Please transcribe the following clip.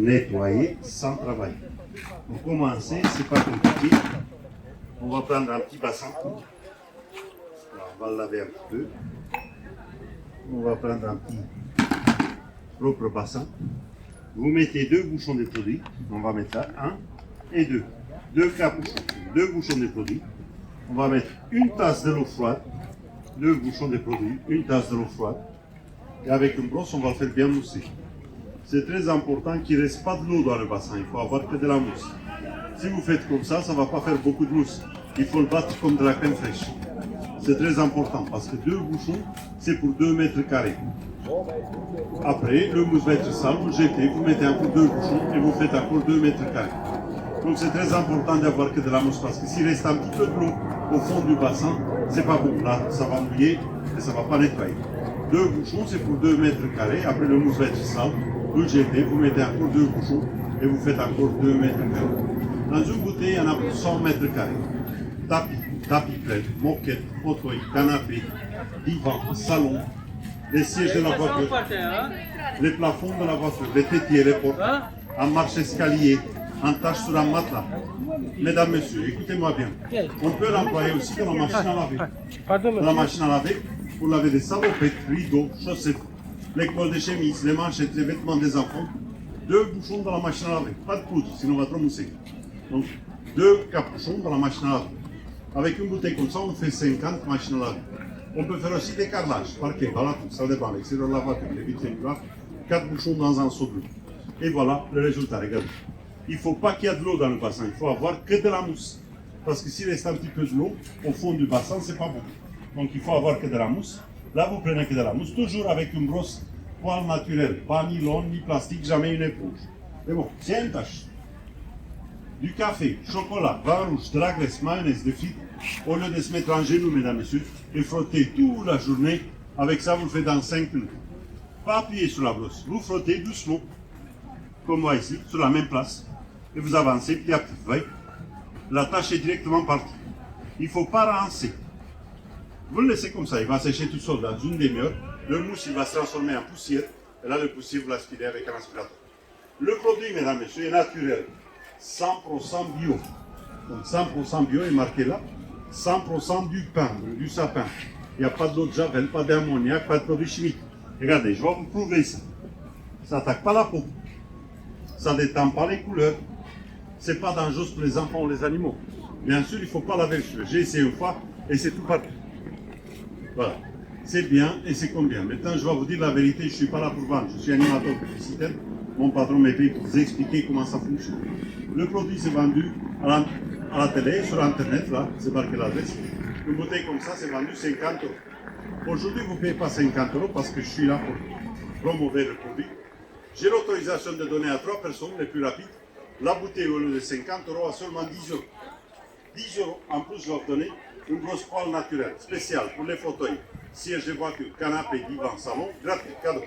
Nettoyer sans travail. Pour commencer, c'est pas compliqué. On va prendre un petit bassin. Alors, on va le laver un petit peu. On va prendre un petit propre bassin. Vous mettez 2 bouchons de produit. On va mettre là 1 et 2. 2 capuchons, 2 bouchons de produit. On va mettre une tasse de l'eau froide. 2 bouchons de produit, une tasse de l'eau froide. Et avec une brosse, on va le faire bien mousser. C'est très important qu'il ne reste pas de l'eau dans le bassin. Il faut avoir que de la mousse. Si vous faites comme ça ne va pas faire beaucoup de mousse. Il faut le battre comme de la crème fraîche. C'est très important parce que 2 bouchons, c'est pour 2 mètres carrés. Après, le mousse va être sale, vous le jetez, vous mettez encore 2 bouchons et vous faites encore 2 mètres carrés. Donc c'est très important d'avoir que de la mousse parce que s'il reste un petit peu de l'eau au fond du bassin, c'est pas bon. Là, ça va mouiller et ça ne va pas nettoyer. 2 bouchons, c'est pour 2 mètres carrés. Après, le mousse va être sale, vous le jetez, vous mettez encore 2 bouchons et vous faites encore 2 mètres carrés. Dans une bouteille, il y en a pour 100 mètres carrés. Tapis plaid, moquette, fauteuil, canapé, divan, salon, les sièges de la voiture, les plafonds de la voiture, les tétiers, les portes, un marche-escalier, un tâche sur un matelas. Mesdames, messieurs, écoutez-moi bien. On peut l'employer aussi dans la machine à laver. Dans la machine à laver, pour laver des salopettes, rideaux, chaussettes, les cols de chemise, les manchettes, les vêtements des enfants. 2 bouchons dans la machine à laver. Pas de poudre, sinon on va trop mousser. Donc, 2 capuchons dans la machine à laver. Avec une bouteille comme ça, on fait 50 machines à laver. On peut faire aussi des carrelages, parquet, voilà tout, ça dépend. L'extérieur de la voiture, les vitres muraires, 4 bouchons dans un seau bleu. Et voilà le résultat, regardez. Il ne faut pas qu'il y ait de l'eau dans le bassin, il faut avoir que de la mousse. Parce que s'il reste un petit peu de l'eau au fond du bassin, c'est pas bon. Donc il faut avoir que de la mousse. Là, vous prenez que de la mousse, toujours avec une brosse poil naturelle, pas nylon, ni plastique, jamais une éponge. Mais bon, c'est une tâche. Du café, chocolat, vin rouge, de la graisse, mayonnaise, de frites, au lieu de se mettre en genoux, mesdames et messieurs, et frotter toute la journée, avec ça, vous le faites dans 5 minutes. Pas appuyer sur la brosse, vous frottez doucement, comme moi ici, sur la même place, et vous avancez petit à petit. Vous voyez, la tâche est directement partie. Il ne faut pas rincer. Vous le laissez comme ça, il va sécher tout seul dans une demi-heure. Le mousse, il va se transformer en poussière, et là, le poussière, vous l'aspirez avec un aspirateur. Le produit, mesdames et messieurs, est naturel. 100% bio. Donc 100% bio est marqué là. 100% du pain, du sapin. Il n'y a pas d'eau de javel, pas d'ammoniac, pas de produits chimiques. Regardez, je vais vous prouver ça. Ça n'attaque pas la peau. Ça ne détend pas les couleurs. Ce n'est pas dangereux pour les enfants ou les animaux. Bien sûr, il ne faut pas laver les cheveux. J'ai essayé une fois et c'est tout partout. Voilà. C'est bien et c'est combien. Maintenant, je vais vous dire la vérité, je ne suis pas là pour vendre. Je suis animateur publicitaire. Mon patron m'a payé pour vous expliquer comment ça fonctionne. Le produit s'est vendu à la télé, sur Internet, là, c'est marqué l'adresse. Une bouteille comme ça, c'est vendu 50 euros. Aujourd'hui, vous ne payez pas 50 euros parce que je suis là pour promouvoir le produit. J'ai l'autorisation de donner à 3 personnes les plus rapides la bouteille au lieu de 50 euros à seulement 10 euros. 10 euros. En plus, je vais vous donner une grosse poêle naturelle, spéciale pour les fauteuils, sièges de voiture, canapé, divan, salon, gratuit, cadeau.